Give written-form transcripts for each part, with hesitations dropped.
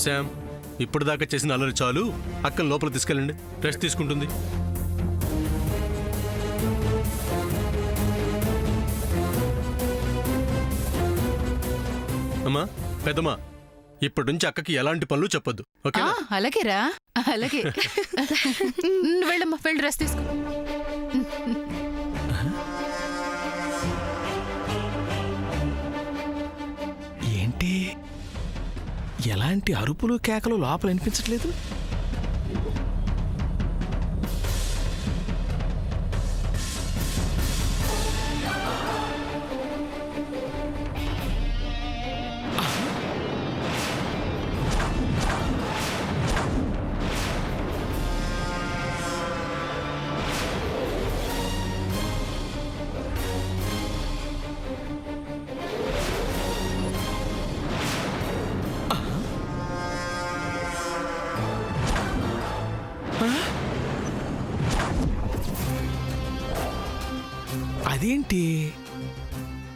Sam, ఇప్పటిదాకా చేసిన అల్లరి చాలు. అక్కని లోపల తీసుకెళ్ళండి, రెస్ట్ తీసుకుంటుంది. అమ్మా, పెద్దమ్మా, ఇప్పటి నుంచి అక్కకి ఎలాంటి పనులు చెప్పొద్దు, ఓకే? అలాగేరా, అలాగే. వెళ్ళమ్మా, వెళ్ళి రెస్ట్ తీసుకో. ఏంటి ఎలాంటి అరుపులు కేకలు లోపల వినిపించట్లేదు? అదేంటి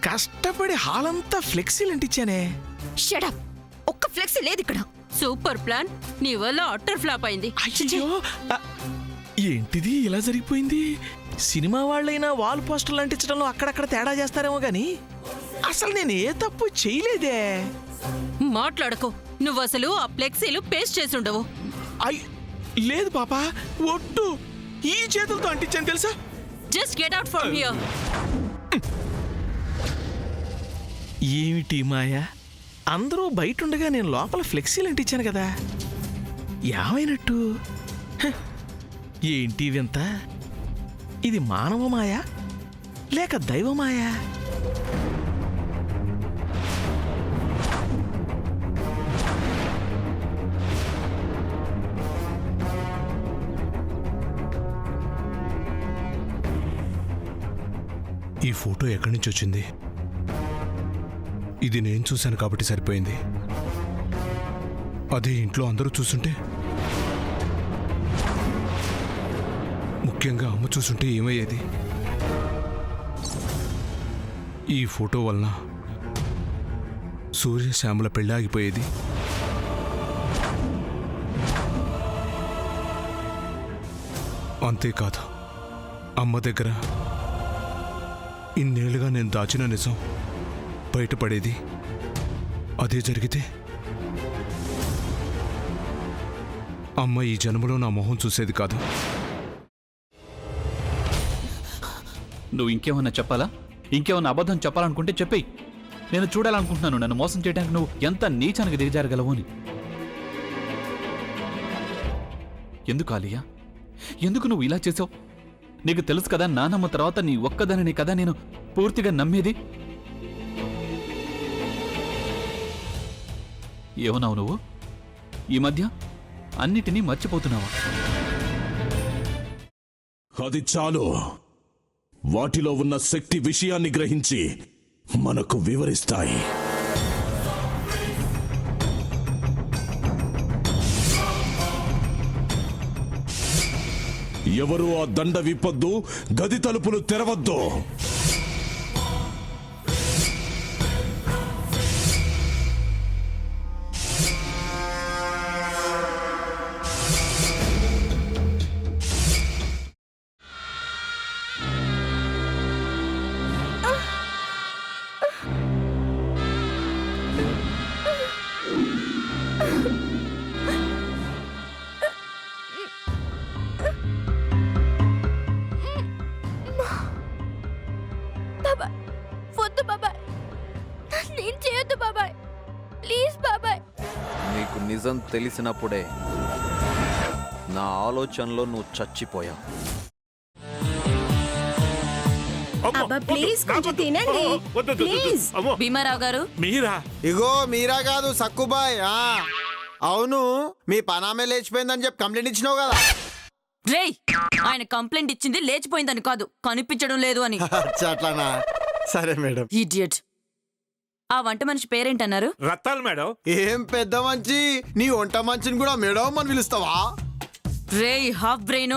కష్టపడి హాలంతా ఫ్లెక్సీలు అంటించానే. షడప్, ఒక్క ఫ్లెక్సీ లేదు ఇక్కడ. సూపర్ ప్లాన్ నీ వల్ల అట్టర్ ఫ్లాప్ అయింది. అయ్యో, ఏంటిది ఇలా జరిగిపోయింది? సినిమా వాళ్ళైనా వాల్ పోస్టర్లు అంటించడంలో అక్కడక్కడ తేడా చేస్తారేమో గాని అసలు నేను ఏ తప్పు చేయలేదే. మాట్లాడకు, నువ్వు అసలు ఆ ఫ్లెక్సీలు పేస్ట్ చేసి ఉండవు. లేదు పాపా, ఒట్టు ఈ చేతులతో అంటించాను తెలుసా. Just get out from here. ఏమిటి మాయా, అందరూ బయట ఉండగా నేను లోపల ఫ్లెక్సీలు అంటించాను కదా, ఏమైనట్టు? ఏంటి వింత? ఇది మానవ మాయా లేక దైవమాయా? ఈ ఫోటో ఎక్కడి నుంచి వచ్చింది? ఇది నేను చూశాను కాబట్టి సరిపోయింది. అదే ఇంట్లో అందరూ చూస్తుంటే, ముఖ్యంగా అమ్మ చూస్తుంటే ఏమయ్యేది? ఈ ఫోటో వలన సూర్యశ్యామల పెళ్ళి ఆగిపోయేది. అంతేకాదు, అమ్మ దగ్గర ఇన్నేళ్లుగా నేను దాచిన నిజం బయటపడేది. అదే జరిగితే అమ్మ ఈ జన్మలో నా మొహం చూసేది కాదు. నువ్వు ఇంకేమన్నా చెప్పాలా? ఇంకేమన్నా అబద్ధం చెప్పాలనుకుంటే చెప్పేయి. నేను చూడాలనుకుంటున్నాను నన్ను మోసం చేయడానికి నువ్వు ఎంత నీచానికి దిగజారగలవు అని. ఎందుకు ఆలియా, ఎందుకు నువ్వు ఇలా చేసావు? నీకు తెలుసు కదా నానమ్మ తర్వాత నీ ఒక్కదానిని కదా నేను పూర్తిగా నమ్మేది. ఏమన్నావు నువ్వు? ఈ మధ్య అన్నిటినీ మర్చిపోతున్నావా? అది చాలు. వాటిలో ఉన్న శక్తి విషయాన్ని గ్రహించి మనకు వివరిస్తాయి. ఎవరు ఆ దండ విప్పొద్దు, గది తలుపులు తెరవద్దు. నీకు నిజం తెలిసినప్పుడే నా ఆలోచనలో నువ్వు చచ్చిపోయావు. భీమారావు గారు, మీరా? ఇగో మీరా కాదు, సక్కుబాయ్. అవును, మీ పనామే లేచిపోయిందని చెప్పి కంప్లైంట్ ఇచ్చినావు కదా. రేయ్, ఆయన కంప్లైంట్ ఇచ్చింది లేచిపోయిందని కాదు, కనిపించడం లేదు అని. అట్లానా? సరే మేడం. ఇడియట్. ఆ వంట మనిషి పేరేంటన్నారు? రత్తాలు మేడం. ఏం పెద్ద మంచి, నీ వంట మంచిని కూడా మేడం అని పిలుస్తావా? రేయ్ హాఫ్ బ్రెయిన్,